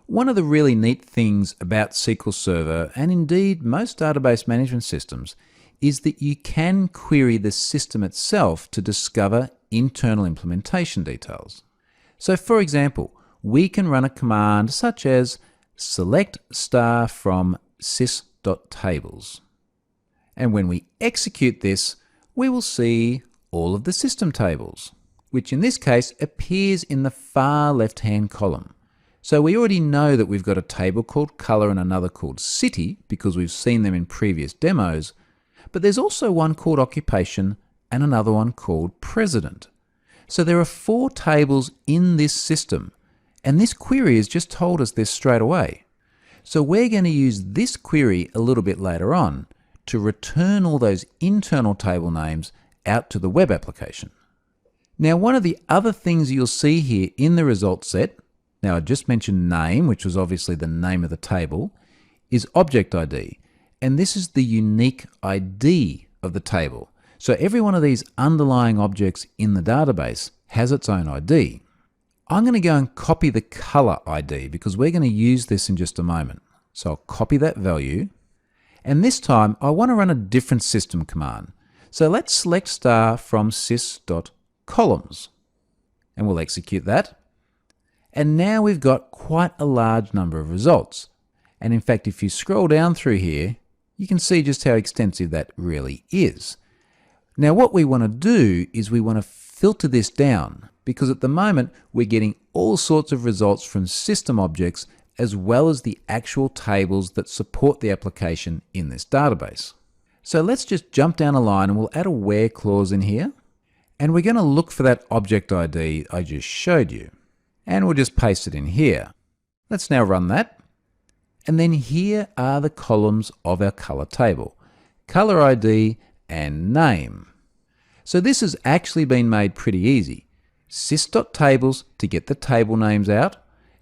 One of the really neat things about SQL Server, and indeed most database management systems, is that you can query the system itself to discover internal implementation details. So for example, we can run a command such as select star from sys.tables. And when we execute this, we will see all of the system tables, which in this case appears in the far left-hand column. So we already know that we've got a table called color and another called city because we've seen them in previous demos, but there's also one called occupation and another one called president. So there are 4 tables in this system, and this query has just told us this straight away. So we're going to use this query a little bit later on to return all those internal table names out to the web application. Now, one of the other things you'll see here in the results set, now I just mentioned name, which was obviously the name of the table, is object ID. And this is the unique ID of the table. So every one of these underlying objects in the database has its own ID. I'm going to go and copy the color ID because we're going to use this in just a moment. So I'll copy that value. And this time I want to run a different system command. So let's select star from sys.columns. And we'll execute that. And now we've got quite a large number of results. And in fact, if you scroll down through here, you can see just how extensive that really is. Now what we want to do is we want to filter this down because at the moment we're getting all sorts of results from system objects as well as the actual tables that support the application in this database. So let's just jump down a line and we'll add a where clause in here. And we're going to look for that object ID I just showed you. And we'll just paste it in here. Let's now run that. And then here are the columns of our color table, color ID and name. So this has actually been made pretty easy. Sys.tables to get the table names out.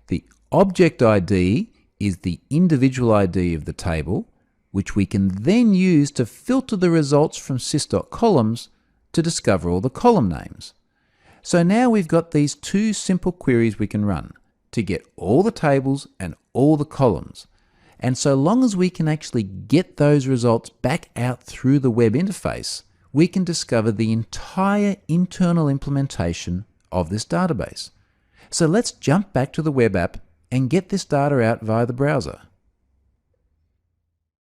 The object ID is the individual ID of the table, which we can then use to filter the results from sys.columns to discover all the column names. So now we've got these 2 simple queries we can run to get all the tables and all the columns. And so long as we can actually get those results back out through the web interface, we can discover the entire internal implementation of this database. So let's jump back to the web app and get this data out via the browser.